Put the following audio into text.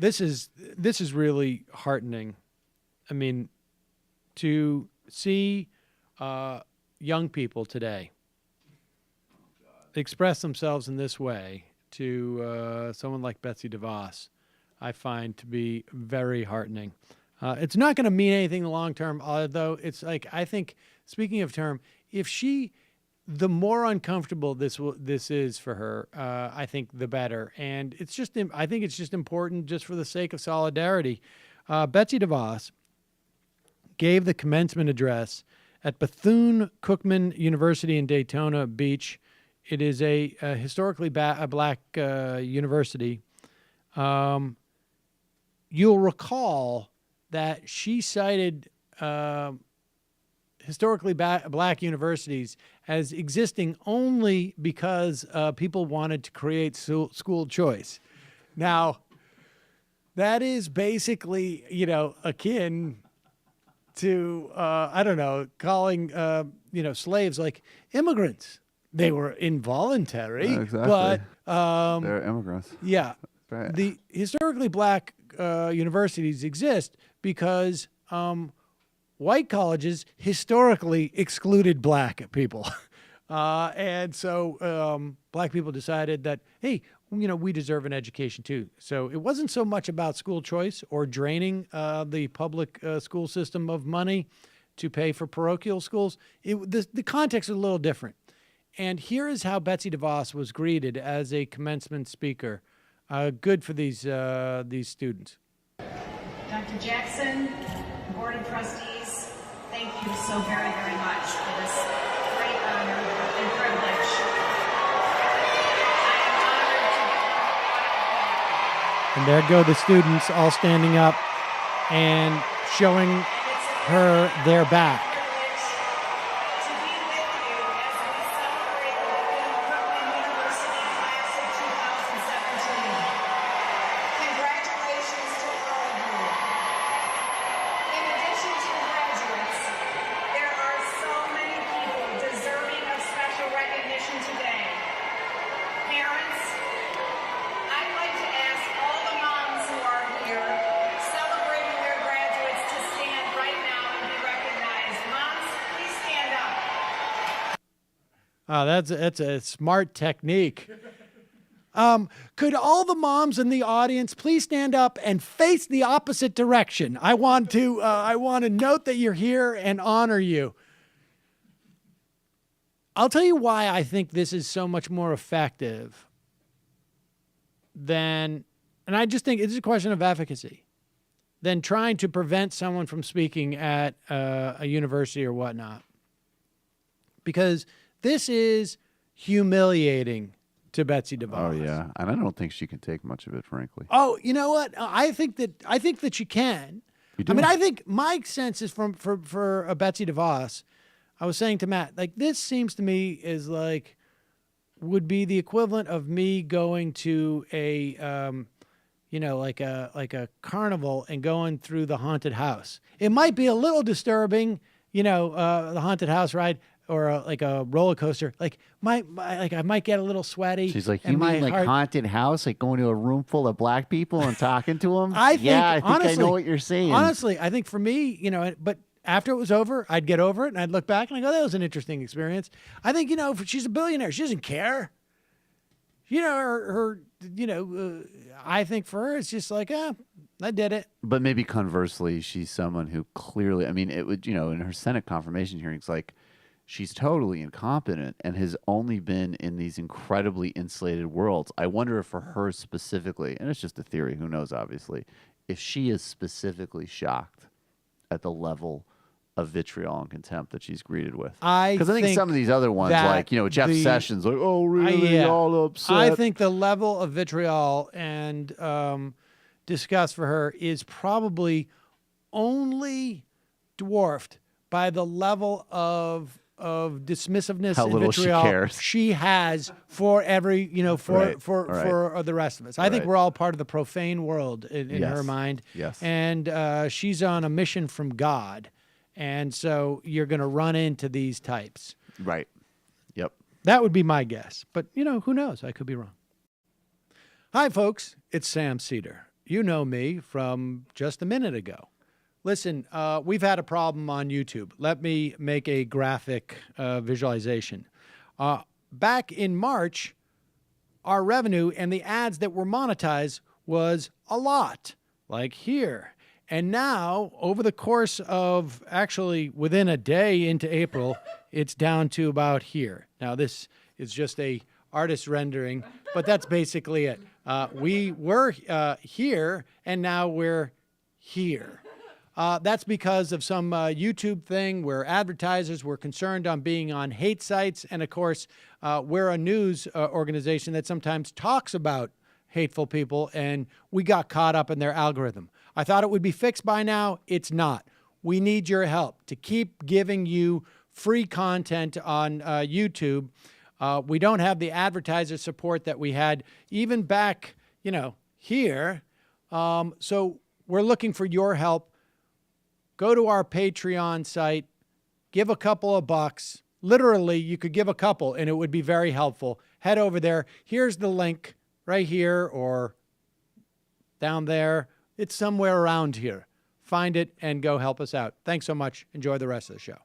this is really heartening. I mean, to see young people today express themselves in this way to someone like Betsy Devos, I find to be very heartening. It's not going to mean anything long term, although it's like, I think, speaking of term, the more uncomfortable this is for her, I think the better. And I think it's just important just for the sake of solidarity. Betsy DeVos gave the commencement address at Bethune-Cookman University in Daytona Beach. It is a historically black university. You'll recall that she cited historically black universities as existing only because people wanted to create school choice. Now, that is basically, akin to, I don't know, calling, slaves like immigrants. They were involuntary, exactly. but they're immigrants. Yeah. Right. The historically black universities exist because white colleges historically excluded black people. And so black people decided that, hey, we deserve an education too. So it wasn't so much about school choice or draining the public school system of money to pay for parochial schools. The context is a little different. And here is how Betsy DeVos was greeted as a commencement speaker. Good for these students. Dr. Jackson, Board of Trustees, thank you so very, very much for this great honor and privilege. And there go the students all standing up and showing her their back. To be with you as we celebrate the Bethune-Cookman University class of 2017. Congratulations to all of you. In addition to graduates, there are so many people deserving of special recognition today. Parents, I'd like to ask all the moms who are here celebrating their graduates to stand right now and be recognized. Moms, please stand up. That's a smart technique. Could all the moms in the audience please stand up and face the opposite direction? I want to note that you're here and honor you. I'll tell you why I think this is so much more effective and I just think it's a question of efficacy, than trying to prevent someone from speaking at a university or whatnot. Because this is humiliating to Betsy DeVos. Oh yeah, and I don't think she can take much of it, frankly. Oh, you know what? I think that she can. You do? I mean, I think my sense is for Betsy DeVos. I was saying to Matt, like, this seems to me is like would be the equivalent of me going to a like a carnival and going through the haunted house. It might be a little disturbing, the haunted house ride or like a roller coaster. Like I might get a little sweaty. She's like, you and mean my like heart- haunted house, like going to a room full of black people and talking to them? I think, I honestly, know what you're saying. Honestly, I think for me, but after it was over, I'd get over it and I'd look back and I go, that was an interesting experience. I think, she's a billionaire. She doesn't care. I think for her, it's just like, I did it. But maybe conversely, she's someone who clearly, I mean, it would, in her Senate confirmation hearings, like, she's totally incompetent and has only been in these incredibly insulated worlds. I wonder if for her specifically, and it's just a theory, who knows, obviously, if she is specifically shocked at the level of vitriol and contempt that she's greeted with. Because I think some of these other ones, like, Jeff Sessions, like, oh, really, all upset. I think the level of vitriol and disgust for her is probably only dwarfed by the level of dismissiveness How and little she vitriol cares. she has for every, for the rest of us. I think Right. we're all part of the profane world in Yes. her mind. Yes. And she's on a mission from God. And so you're going to run into these types. Right. Yep. That would be my guess. But, who knows? I could be wrong. Hi, folks. It's Sam Seder. you know me from just a minute ago. Listen, we've had a problem on YouTube. Let me make a graphic visualization. Back in March, our revenue and the ads that were monetized was a lot, like here. And now, over the course of actually within a day into April, it's down to about here. Now, this is just a artist rendering, but that's basically it. We were here, and now we're here. That's because of some YouTube thing where advertisers were concerned on being on hate sites. And of course, we're a news organization that sometimes talks about hateful people, and we got caught up in their algorithm. I thought it would be fixed by now. It's not. We need your help to keep giving you free content on YouTube. We don't have the advertiser support that we had even back, here. So we're looking for your help. Go to our Patreon site, give a couple of bucks. Literally, you could give a couple, and it would be very helpful. Head over there. Here's the link right here or down there. It's somewhere around here. Find it and go help us out. Thanks so much. Enjoy the rest of the show.